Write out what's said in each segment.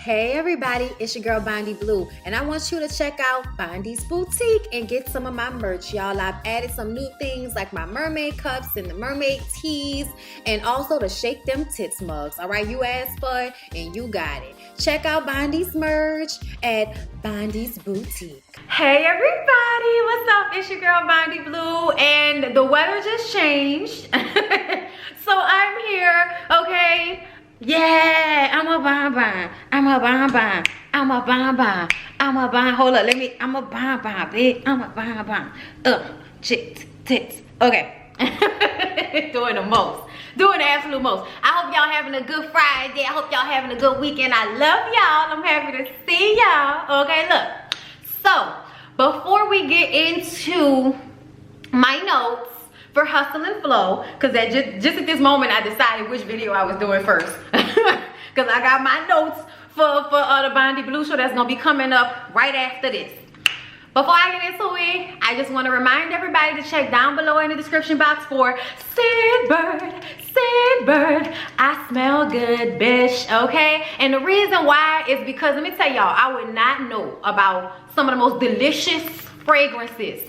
Hey everybody, it's your girl Bondy Blue, and I want you to check out Bondy's Boutique and get some of my merch, y'all. I've added some new things like my mermaid cups and the mermaid tees, and also the Shake Them Tits mugs. All right, you asked for it and you got it. Check out Bondy's merch at Bondy's Boutique. Hey everybody, what's up? It's your girl Bondy Blue, and the weather just changed. So I'm here, okay? Yeah, I'm a bonbon. I'm a bonbon. I'm a bonbon. I'm a bonbon. Hold up, I'm a bonbon, bitch. I'm a bonbon. Tits. Okay. Doing the most. Doing the absolute most. I hope y'all having a good Friday. I hope y'all having a good weekend. I love y'all. I'm happy to see y'all. Okay, look. So, before we get into my notes for Hustle and Flow, because just at this moment I decided which video I was doing first. Because I got my notes for the Bondy Blue show that's going to be coming up right after this. Before I get into it, I just want to remind everybody to check down below in the description box for Sandbird. I smell good, bitch, okay? And the reason why is because, let me tell y'all, I would not know about some of the most delicious fragrances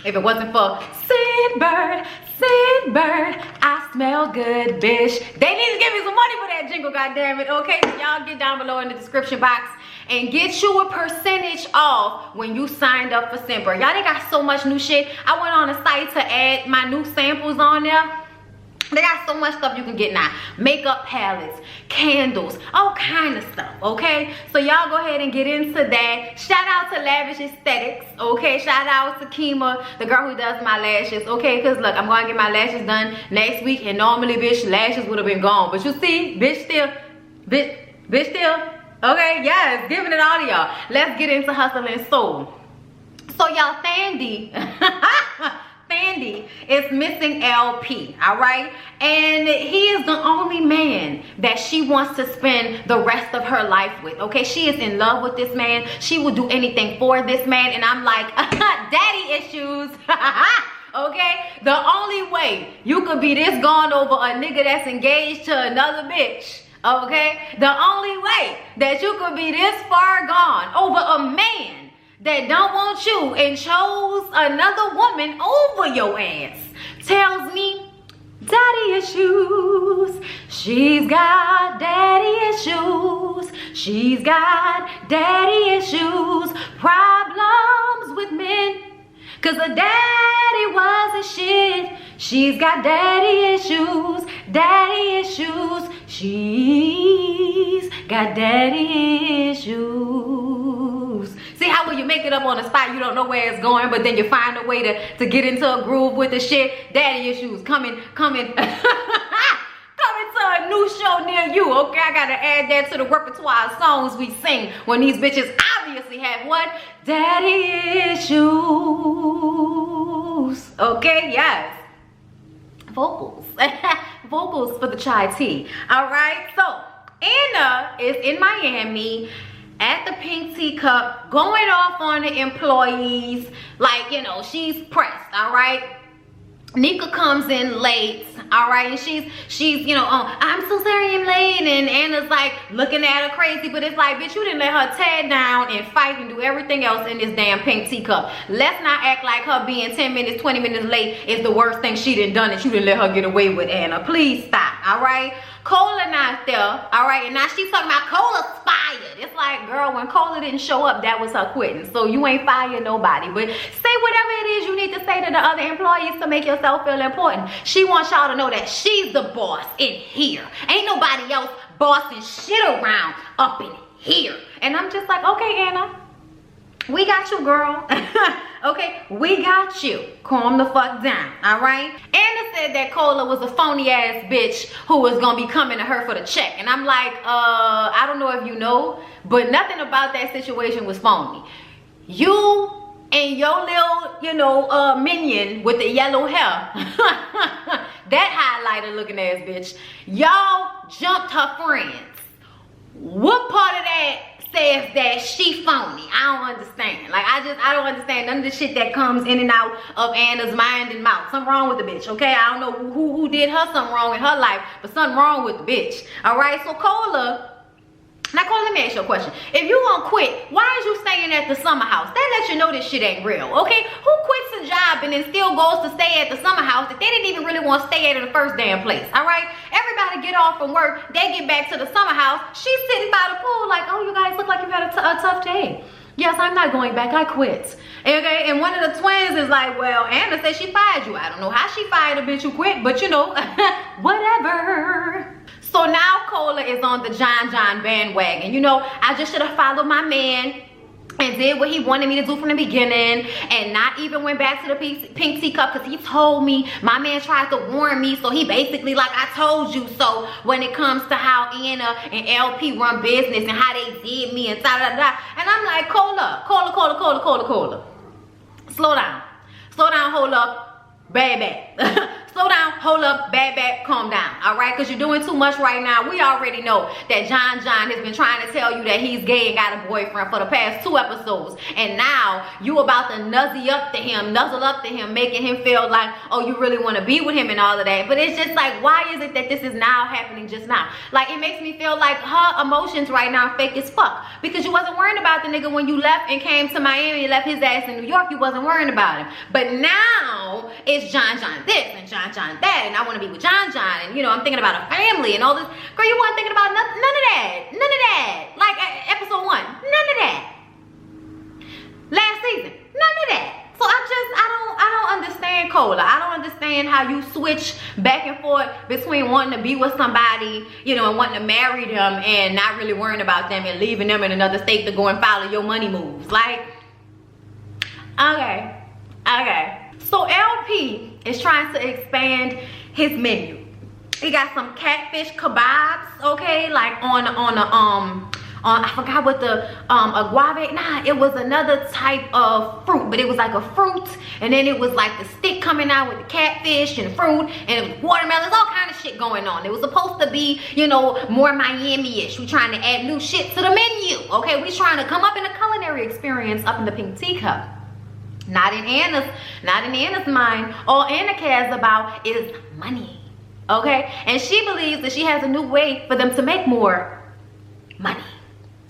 if it wasn't for Sandbird, I smell good, bitch. They need to give me some money for that jingle, goddammit, okay? So y'all get down below in the description box and get you a percentage off when you signed up for Sandbird. Y'all, they got so much new shit. I went on a site to add my new samples on there. They got so much stuff you can get now. Makeup palettes, candles, all kind of stuff, okay? So y'all go ahead and get into that. Shout out to Lavish Aesthetics, okay? Shout out to Kima, the girl who does my lashes, okay? Because look, I'm going to get my lashes done next week, and normally, bitch, lashes would have been gone. But you see, bitch still, okay? Yes, giving it all to y'all. Let's get into Hustle and Soul. So y'all, Sandy is missing LP, all right? And he is the only man that she wants to spend the rest of her life with, okay? She is in love with this man. She will do anything for this man. And I'm like, daddy issues. Okay? The only way you could be this gone over a nigga that's engaged to another bitch, okay? The only way that you could be this far gone over a man that don't want you and chose another woman over your ass tells me daddy issues. She's got daddy issues. She's got daddy issues. Problems with men, cause her daddy was a shit. She's got daddy issues. Daddy issues. She's got daddy issues. See how when you make it up on the spot, you don't know where it's going, but then you find a way to get into a groove with the shit. Daddy issues coming coming to a new show near you, okay? I gotta add that to the repertoire of songs we sing when these bitches obviously have what? Daddy issues. Okay, yes. Vocals. Vocals for the chai tea. All right, so Anna is in Miami at the Pink Teacup, going off on the employees, like, you know, she's pressed, all right? Nika comes in late, all right, and she's you know, I'm so sorry I'm late, and Anna's like looking at her crazy, but it's like, bitch, you didn't let her tear down and fight and do everything else in this damn Pink Teacup. Let's not act like her being 10 minutes, 20 minutes late is the worst thing she done that you didn't let her get away with, Anna. Please stop, all right? Cola not there, all right, and now she's talking about Cola's fired. It's like, girl, when Cola didn't show up, that was her quitting. So you ain't fired nobody, but say whatever it is you need to say to the other employees to make yourself feel important. She wants y'all to know that she's the boss in here. Ain't nobody else bossing shit around up in here. And I'm just like, okay, Anna, we got you, girl. Okay, we got you. Calm the fuck down, all right? Anna said that Cola was a phony ass bitch who was gonna be coming to her for the check. And I'm like, I don't know if you know, but nothing about that situation was phony. You and your little, you know, minion with the yellow hair, that highlighter looking ass bitch, y'all jumped her friends. What part of that says that she phony? I don't understand. Like, I don't understand none of the shit that comes in and out of Anna's mind and mouth. Something wrong with the bitch, okay? I don't know who did her something wrong in her life, but something wrong with the bitch. All right, so Cola Now, Cole, let me ask you a question. If you gonna quit, why is you staying at the summer house? That lets you know this shit ain't real, okay? Who quits a job and then still goes to stay at the summer house that they didn't even really want to stay at in the first damn place, all right? Everybody get off from work, they get back to the summer house. She's sitting by the pool like, oh, you guys look like you had a tough day. Yes, I'm not going back, I quit. Okay, and one of the twins is like, well, Anna said she fired you. I don't know how she fired a bitch who quit, but you know, whatever. So now Cola is on the John bandwagon. You know, I just should have followed my man and did what he wanted me to do from the beginning and not even went back to the pink teacup because he told me, my man tried to warn me, so he basically like, I told you so when it comes to how Anna and LP run business and how they did me and da-da-da. And I'm like, Cola. Slow down, hold up, bad. Slow down, hold up, bad, calm down, all right? Because you're doing too much right now. We already know that John has been trying to tell you that he's gay and got a boyfriend for the past 2 episodes. And now you about to nuzzle up to him, making him feel like, oh, you really want to be with him and all of that. But it's just like, why is it that this is now happening just now? Like, it makes me feel like her emotions right now are fake as fuck. Because you wasn't worrying about the nigga when you left and came to Miami and left his ass in New York. You wasn't worrying about him. But now it's John this and John that, and I want to be with John, and you know, I'm thinking about a family and all this. Girl, you weren't thinking about none of that. Like episode 1, none of that. Last season, none of that. So I don't understand Cola. I don't understand how you switch back and forth between wanting to be with somebody, you know, and wanting to marry them and not really worrying about them and leaving them in another state to go and follow your money moves. Like, okay. So LP is trying to expand his menu. He got some catfish kebabs, okay, like on I forgot what the aguave. Nah, it was another type of fruit, but it was like a fruit, and then it was like the stick coming out with the catfish and fruit, and it was watermelons, all kind of shit going on. It was supposed to be, you know, more Miami-ish. We trying to add new shit to the menu, okay? We trying to come up in a culinary experience up in the pink teacup. Not in Anna's mind. All Anna cares about is money, okay? And she believes that she has a new way for them to make more money,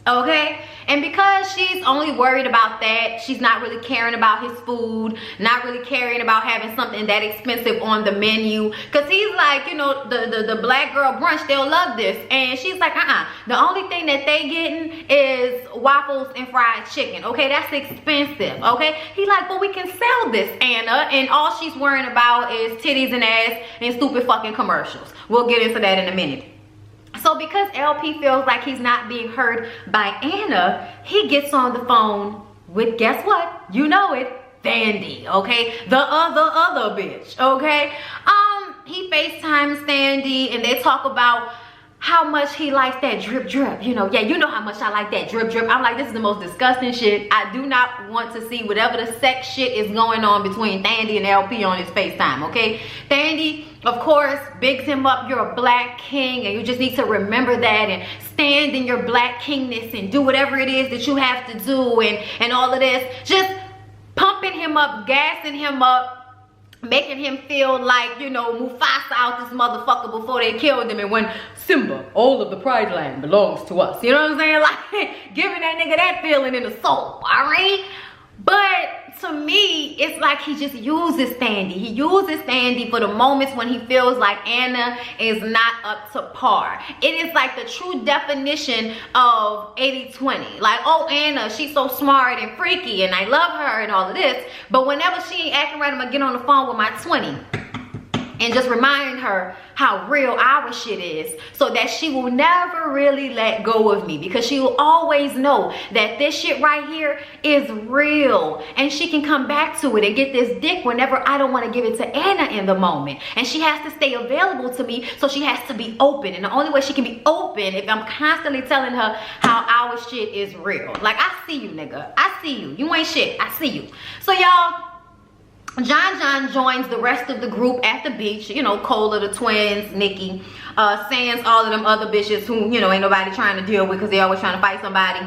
okay? And because she's only worried about that, she's not really caring about his food, not really caring about having something that expensive on the menu. Because he's like, you know, the black girl brunch, they'll love this. And she's like, the only thing that they getting is waffles and fried chicken, okay? That's expensive, okay? He's like, but we can sell this, Anna. And all she's worrying about is titties and ass and stupid fucking commercials. We'll get into that in a minute. So because LP feels like he's not being heard by Anna, he gets on the phone with, guess what? You know it, Vandy, okay? The other bitch, okay? He FaceTimes Sandy and they talk about how much he likes that drip, you know. Yeah, you know how much I like that drip. I'm like, this is the most disgusting shit. I do not want to see whatever the sex shit is going on between Thandie and LP on his FaceTime, okay? Thandie, of course, bigs him up. You're a black king and you just need to remember that and stand in your black kingness and do whatever it is that you have to do and all of this. Just pumping him up, gassing him up, making him feel like, you know, Mufasa out this motherfucker before they killed him, and when Simba, all of the Pride Land belongs to us. You know what I'm saying? Like, giving that nigga that feeling in the soul, all right? But to me, it's like he just uses Thandie. He uses Thandie for the moments when he feels like Anna is not up to par. It is like the true definition of 80-20. Like, oh, Anna, she's so smart and freaky and I love her and all of this. But whenever she ain't acting right, I'm gonna get on the phone with my 20 and just remind her how real our shit is, so that she will never really let go of me, because she will always know that this shit right here is real and she can come back to it and get this dick whenever I don't want to give it to Anna in the moment. And she has to stay available to me, so she has to be open, and the only way she can be open if I'm constantly telling her how our shit is real. Like, I see you, nigga, I see you, you ain't shit, I see you. So y'all, John joins the rest of the group at the beach. You know, Cola, the twins, Nikki, Sans, all of them other bitches who, you know, ain't nobody trying to deal with because they always trying to fight somebody.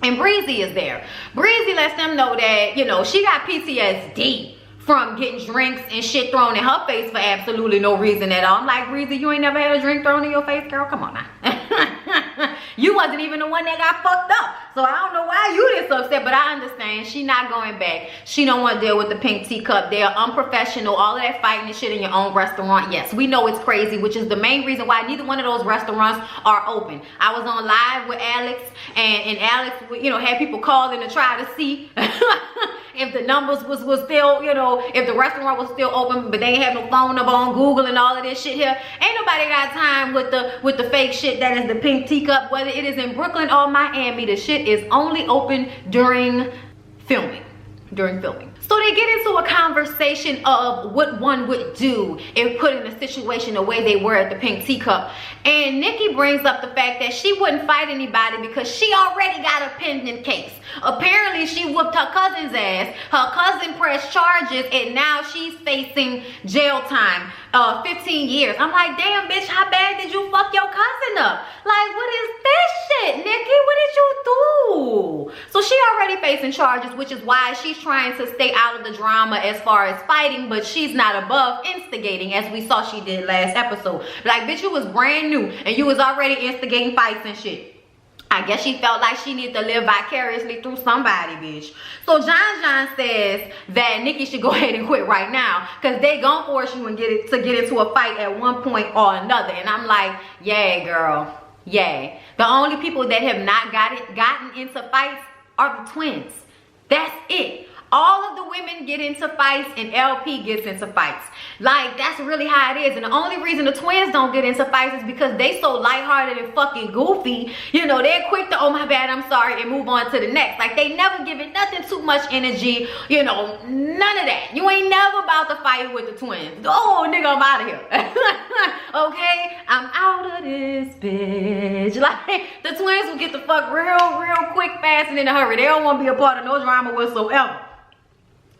And Breezy is there. Breezy lets them know that, you know, she got PTSD from getting drinks and shit thrown in her face for absolutely no reason at all. I'm like, Breezy, you ain't never had a drink thrown in your face, girl? Come on now. You wasn't even the one that got fucked up. So I don't know why you this upset, but I understand. She not going back. She don't want to deal with the pink teacup. They are unprofessional. All of that fighting and shit in your own restaurant. Yes, we know it's crazy, which is the main reason why neither one of those restaurants are open. I was on live with Alex, and Alex, you know, had people calling to try to see if the numbers was still, you know, if the restaurant was still open, but they ain't have no phone number on Google and all of this shit here. Ain't nobody got time with the fake shit that is the pink teacup, whether it is in Brooklyn or Miami. The shit is only open during filming. So they get into a conversation of what one would do if put in a situation the way they were at the pink teacup. And Nikki brings up the fact that she wouldn't fight anybody because she already got a pending case. Apparently she whooped her cousin's ass. Her cousin pressed charges and now she's facing jail time, 15 years. I'm like, damn bitch, how bad did you fuck your cousin up? Like, what is this shit, Nikki? What did you do? So she already facing charges, which is why she's trying to stay out of the drama as far as fighting, but she's not above instigating, as we saw she did last episode. Like, bitch, you was brand new and you was already instigating fights and shit. I guess she felt like she needed to live vicariously through somebody, bitch. So John says that Nikki should go ahead and quit right now because they gonna force you and get into a fight at one point or another. And I'm like, yay, girl, yay. The only people that have not gotten into fights are the twins. That's it. All of the women get into fights and LP gets into fights. Like, that's really how it is. And the only reason the twins don't get into fights is because they so lighthearted and fucking goofy. You know, they're quick to, oh my bad, I'm sorry, and move on to the next. Like, they never give it nothing too much energy. You know, none of that. You ain't never about to fight with the twins. Oh, nigga, I'm out of here. Okay? I'm out of this bitch. Like, the twins will get the fuck real quick, fast, and in a hurry. They don't want to be a part of no drama whatsoever.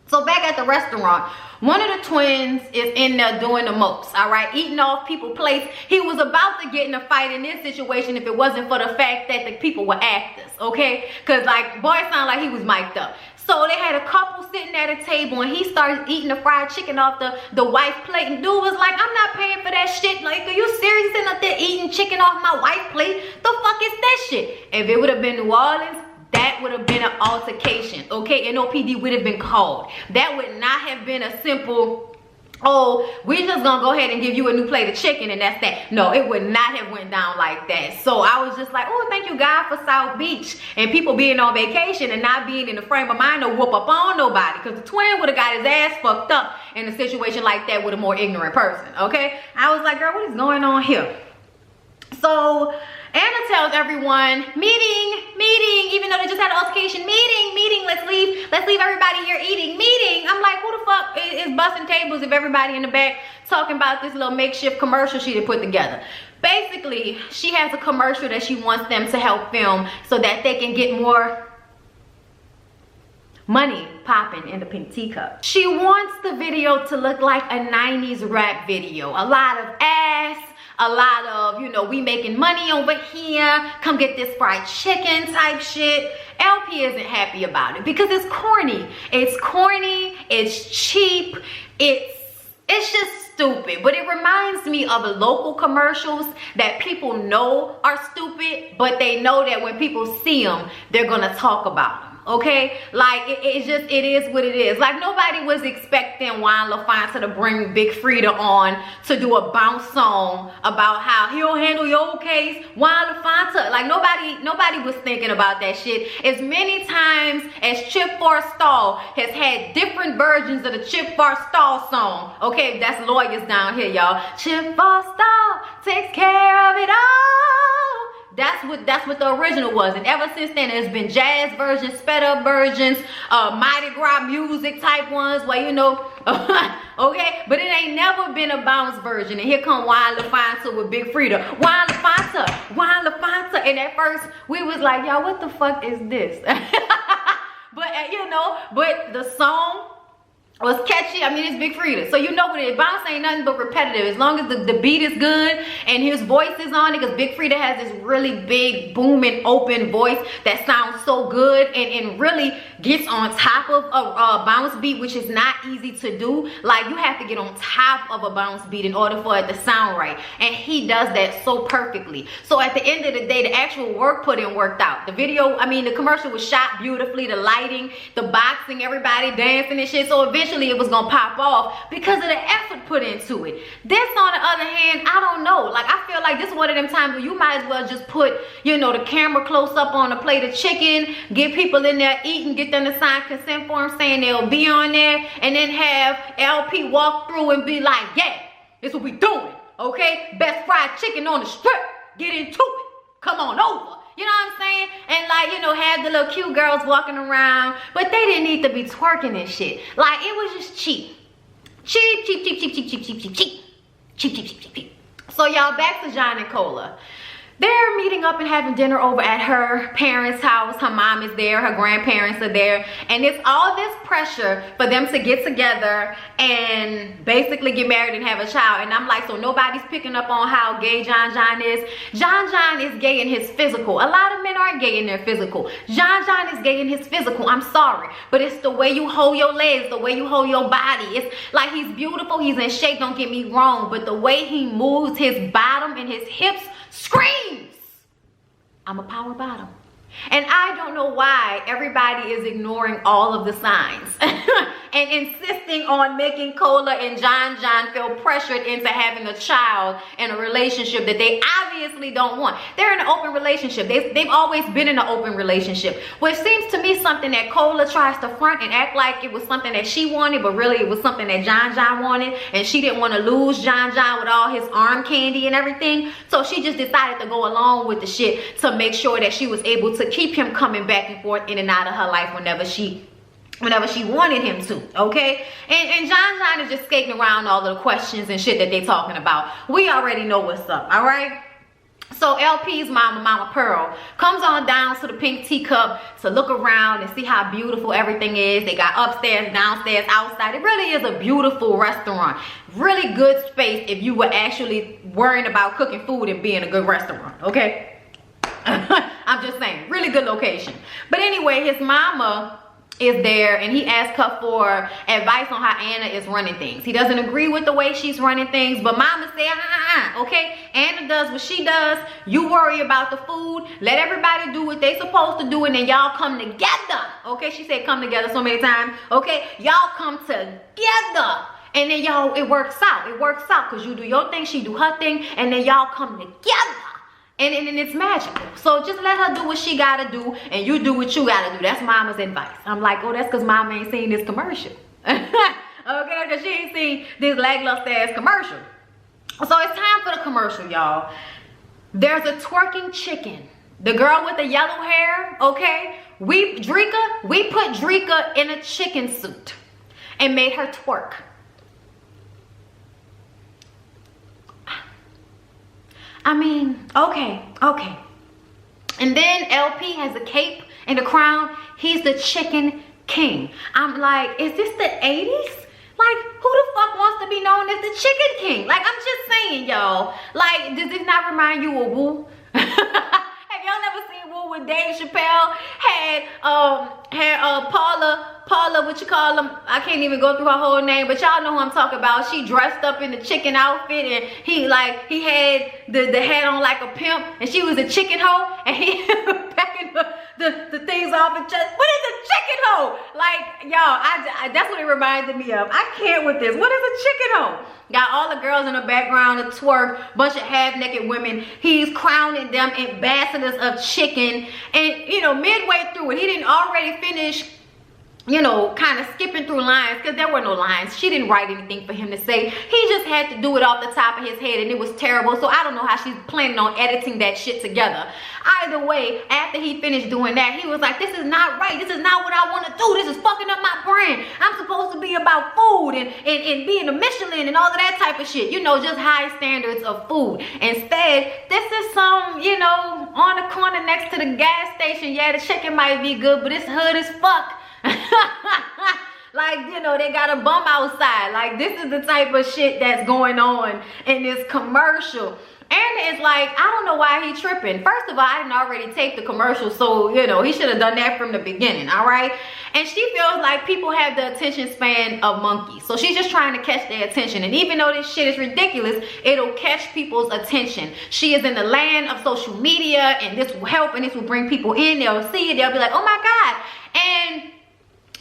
So back at the restaurant, one of the twins is in there doing the most, all right, eating off people's plates. He was about to get in a fight in this situation if it wasn't for the fact that the people were actors, okay? Because, like, boy, it sounded like he was mic'd up. So they had a couple sitting at a table and he started eating the fried chicken off the wife's plate. And dude was like, I'm not paying for that shit. Like, are you serious sitting up there eating chicken off my wife's plate? The fuck is that shit? If it would have been New Orleans, that would have been an altercation, okay? NOPD would have been called. That would not have been a simple, oh, we're just gonna go ahead and give you a new plate of chicken and that's that. No, it would not have went down like that. So I was just like, oh, thank you God for South Beach and people being on vacation and not being in the frame of mind to whoop up on nobody, because the twin would have got his ass fucked up in a situation like that with a more ignorant person, okay? I was like, girl, what is going on here? So Anna tells everyone, meeting, even though they just had an altercation, meeting, let's leave everybody here eating, meeting. I'm like, who the fuck is busting tables if everybody in the back talking about this little makeshift commercial she had put together? Basically, she has a commercial that she wants them to help film so that they can get more money popping in the pink teacup. She wants the video to look like a 90s rap video. A lot of ass, a lot of, you know, we making money over here, come get this fried chicken type shit. LP isn't happy about it because it's corny. It's corny, it's cheap, it's just stupid. But it reminds me of the local commercials that people know are stupid, but they know that when people see them, they're gonna talk about them. Okay, like it is what it is. Like, nobody was expecting Juan LaFonta to bring Big Frida on to do a bounce song about how he'll handle your case. Juan LaFonta, like nobody was thinking about that shit. As many times as Chip Forstall has had different versions of the Chip Forstall song. Okay, that's lawyers down here, y'all. Chip Forstall takes care of it all. That's what the original was, and ever since then there's been jazz versions, sped up versions, Mardi Gras music type ones where, you know, okay, but it ain't never been a bounce version. And here come Juan LaFonta with Big Frida. Juan LaFonta, and at first we was like, y'all, what the fuck is this? But you know, but the song was catchy. I mean, it's Big Frida, so you know what it is. Bounce ain't nothing but repetitive. As long as the beat is good and his voice is on it, because Big Frida has this really big, booming, open voice that sounds so good and really gets on top of a bounce beat, which is not easy to do. Like, you have to get on top of a bounce beat in order for it to sound right, and he does that so perfectly. So at the end of the day, the actual work put in worked out. The video, I mean, the commercial was shot beautifully. The lighting, the boxing, everybody dancing and shit. So eventually it was gonna pop off because of the effort put into it. This, on the other hand, I don't know. Like, I feel like this is one of them times where you might as well just put, you know, the camera close up on a plate of chicken, get people in there eating, get them to sign consent forms saying they'll be on there, and then have LP walk through and be like, yeah, this is what we doing, okay? Best fried chicken on the strip. Get into it. Come on over. You know what I'm saying? And like, you know, have the little cute girls walking around, but they didn't need to be twerking and shit. Like, it was just cheap. Cheap, cheap, cheap, cheap, cheap, cheap, cheap, cheap, cheap. Cheap, cheap, cheap, cheap, cheap. So y'all, back to John and Cola. They're meeting up and having dinner over at her parents' house. Her mom is there, her grandparents are there, and it's all this pressure for them to get together and basically get married and have a child. And I'm like, so nobody's picking up on how gay John is? John is gay in his physical. A lot of men are gay in their physical. John is gay in his physical. I'm sorry, but it's the way you hold your legs, the way you hold your body. It's like, he's beautiful, he's in shape, don't get me wrong, but the way he moves his bottom and his hips screams, I'm a power bottom. And I don't know why everybody is ignoring all of the signs and insisting on making Cola and John feel pressured into having a child and a relationship that they obviously don't want. They're in an open relationship. They've always been in an open relationship, which seems to me something that Cola tries to front and act like it was something that she wanted, but really it was something that John wanted, and she didn't want to lose John with all his arm candy and everything. So she just decided to go along with the shit to make sure that she was able to keep him coming back and forth in and out of her life whenever she wanted him to, okay? And John is just skating around all the questions and shit that they talking about. We already know what's up, all right? So LP's Mama Pearl, comes on down to the pink teacup to look around and see how beautiful everything is. They got upstairs, downstairs, outside. It really is a beautiful restaurant. Really good space if you were actually worrying about cooking food and being a good restaurant, okay? I'm just saying, really good location. But anyway, his mama is there and he asked her for advice on how Anna is running things. He doesn't agree with the way she's running things, but mama said, okay? Anna does what she does. You worry about the food. Let everybody do what they supposed to do, and then y'all come together. Okay, she said come together so many times. Okay, y'all come together. And then y'all, it works out. It works out because you do your thing, she do her thing, and then y'all come together. And it's magical. So just let her do what she gotta do, and you do what you gotta do. That's mama's advice. I'm like, oh, that's because mama ain't seen this commercial. Okay, because she ain't seen this lackluster ass commercial. So it's time for the commercial, y'all. There's a twerking chicken. The girl with the yellow hair, okay? We put Drika in a chicken suit and made her twerk. I mean, okay. And then LP has a cape and a crown. He's the chicken king. I'm like, is this the 80s? Like, who the fuck wants to be known as the chicken king? Like, I'm just saying, y'all. Like, does this not remind you of Woo? Have y'all never seen Woo with Dave Chappelle? Had Paula, what you call them? I can't even go through her whole name, but y'all know who I'm talking about. She dressed up in the chicken outfit, and he had the hat on like a pimp, and she was a chicken hoe, and he packing the things off and just, what is a chicken hoe? Like, y'all, that's what it reminded me of. I can't with this. What is a chicken hoe? Got all the girls in the background to twerk, bunch of half-naked women. He's crowning them ambassadors of chicken, and you know, midway through it, he didn't already finish, you know, kind of skipping through lines, because there were no lines. She didn't write anything for him to say. He just had to do it off the top of his head, and it was terrible. So I don't know how she's planning on editing that shit together. Either way, after he finished doing that, he was like, this is not right. This is not what I want to do. This is fucking up my brand. I'm supposed to be about food and being a Michelin and all of that type of shit. You know, just high standards of food. Instead, this is some, you know, on the corner next to the gas station. Yeah, the chicken might be good, but it's hood as fuck. Like, you know, they got a bum outside. Like, this is the type of shit that's going on in this commercial. And it's like, I don't know why he tripping. First of all, I didn't already take the commercial, so, you know, he should have done that from the beginning, all right? And she feels like people have the attention span of monkeys. So she's just trying to catch their attention. And even though this shit is ridiculous, it'll catch people's attention. She is in the land of social media, and this will help, and this will bring people in. They'll see it. They'll be like, oh my God. And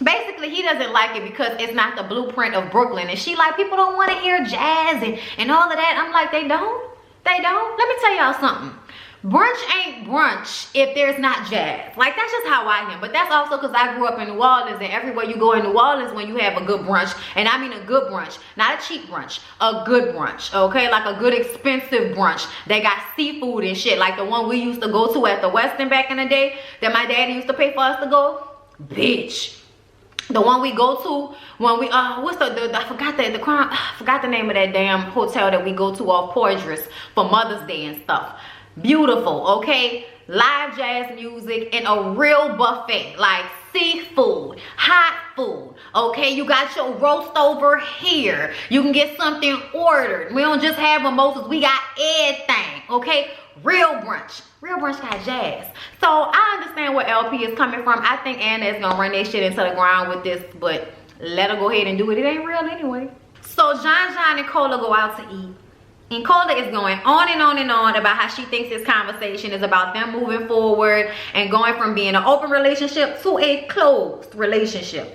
basically, he doesn't like it because it's not the blueprint of Brooklyn. And she like, people don't want to hear jazz and all of that. I'm like, they don't? They don't? Let me tell y'all something. Brunch ain't brunch if there's not jazz. Like, that's just how I am. But that's also because I grew up in New Orleans, and everywhere you go in New Orleans when you have a good brunch, and I mean a good brunch, not a cheap brunch, a good brunch, okay? Like a good expensive brunch. They got seafood and shit, like the one we used to go to at the Westin back in the day that my daddy used to pay for us to go. Bitch. The one we go to when we what's I forgot the name of that damn hotel that we go to off Poydras for Mother's Day and stuff. Beautiful, okay? Live jazz music and a real buffet, like seafood, hot food, okay? You got your roast over here. You can get something ordered. We don't just have mimosas, we got everything, okay? Real brunch. Real brunch got jazz. So I understand where LP is coming from. I think Anna is gonna run their shit into the ground with this, but let her go ahead and do it. It ain't real anyway. So John and Cola go out to eat. And Cola is going on and on and on about how she thinks this conversation is about them moving forward and going from being an open relationship to a closed relationship.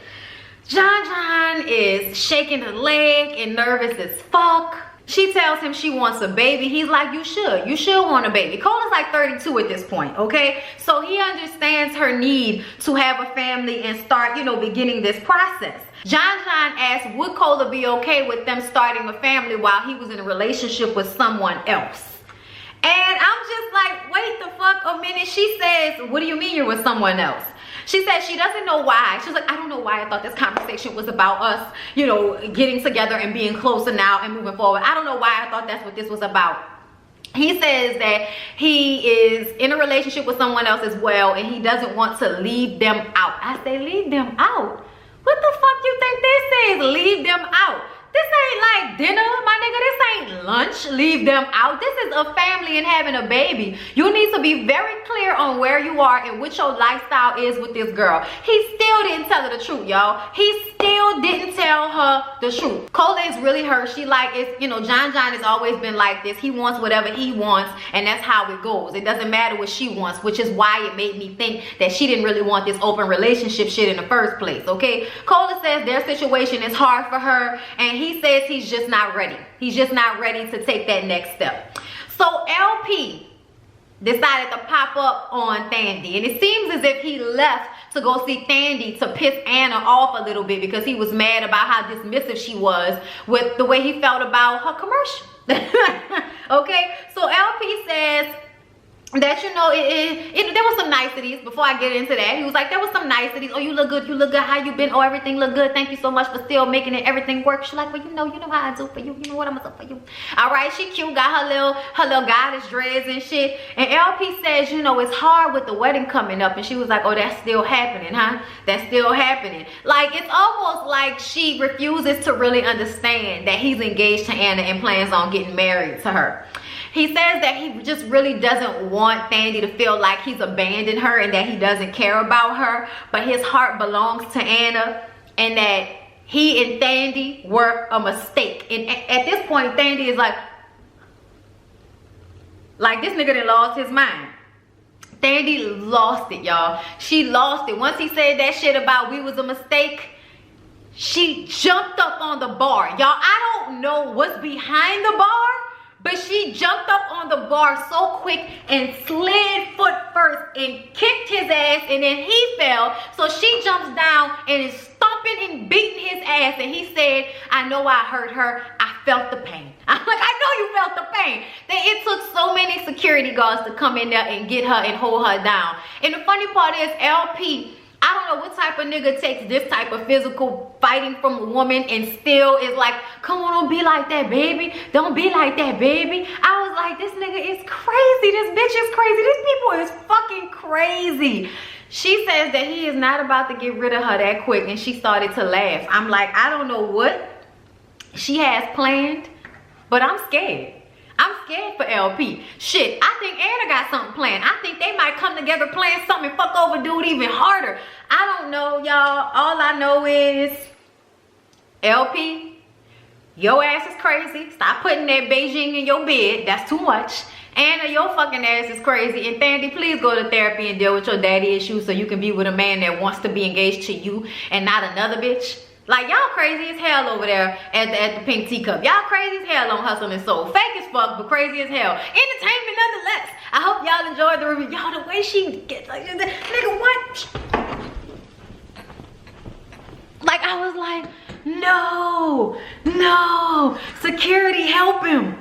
John is shaking her leg and nervous as fuck. She tells him she wants a baby. He's like, you should want a baby. Cola's like 32 at this point, okay? So he understands her need to have a family and start, you know, beginning this process. John asked, would Cola be okay with them starting a family while he was in a relationship with someone else? And I'm just like, wait the fuck a minute. She says, what do you mean you're with someone else? She said she doesn't know why. She's like, I don't know why I thought this conversation was about us, you know, getting together and being closer now and moving forward. I don't know why I thought that's what this was about. He says that he is in a relationship with someone else as well, and he doesn't want to leave them out. I say, leave them out? What the fuck you think this is? Leave them out. This ain't like dinner, my nigga. This ain't lunch. Leave them out. This is a family and having a baby. You need to be very clear on where you are and what your lifestyle is with this girl. He still didn't tell her the truth, y'all. He still didn't tell her the truth. Cola is really hurt. She like, it's, you know, John has always been like this. He wants whatever he wants, and that's how it goes. It doesn't matter what she wants, which is why it made me think that she didn't really want this open relationship shit in the first place, okay? Cola says their situation is hard for her, and he says he's just not ready. He's just not ready to take that next step. So LP decided to pop up on Thandie, and it seems as if he left to go see Thandie to piss Anna off a little bit because he was mad about how dismissive she was with the way he felt about her commercial. Okay, so LP says that, you know, there was some niceties. Before I get into that, he was like, there was some niceties. Oh, you look good, how you been? Oh, everything look good, thank you so much for still making everything work. She's like, well, you know how I do for you, you know what I'm gonna do for you. All right, she cute, got her little goddess dreads and shit. And LP says, you know, it's hard with the wedding coming up. And she was like, oh, that's still happening, huh? That's still happening. Like, it's almost like she refuses to really understand that he's engaged to Anna and plans on getting married to her. He says that he just really doesn't want Thandie to feel like he's abandoned her and that he doesn't care about her, but his heart belongs to Anna, and that he and Thandie were a mistake. And at this point, Thandie is like this nigga done lost his mind. Thandie lost it, y'all. She lost it. Once he said that shit about we was a mistake, she jumped up on the bar. Y'all, I don't know what's behind the bar, but she jumped up on the bar so quick and slid foot first and kicked his ass, and then he fell. So she jumps down and is stomping and beating his ass, and he said, I know I hurt her. I felt the pain. I'm like, I know you felt the pain. Then it took so many security guards to come in there and get her and hold her down. And the funny part is, LP, I don't know what type of nigga takes this type of physical fighting from a woman and still is like, come on, don't be like that, baby. Don't be like that, baby. I was like, this nigga is crazy. This bitch is crazy. These people is fucking crazy. She says that he is not about to get rid of her that quick, and she started to laugh. I'm like, I don't know what she has planned, but I'm scared. I'm scared for LP. Shit, I think Anna got something planned. I think they might come together plan something and fuck over dude even harder. I don't know, y'all. All I know is LP, your ass is crazy. Stop putting that Beijing in your bed. That's too much. Anna, your fucking ass is crazy. And Thandi, please go to therapy and deal with your daddy issues so you can be with a man that wants to be engaged to you and not another bitch. Like, y'all crazy as hell over there at the Pink Teacup. Y'all crazy as hell on Hustle and Soul. Fake as fuck, but crazy as hell. Entertainment nonetheless. I hope y'all enjoyed the review. Y'all, the way she gets like, nigga, what? Like, I was like, no. Security, help him.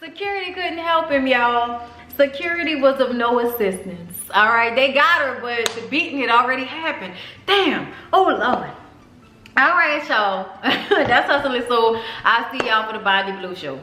Security couldn't help him, y'all. Security was of no assistance. All right, they got her, but the beating had already happened. Damn. Oh, Lord. All right, y'all. That's Hustle and Soul. I'll see y'all for the Bondy Blue Show.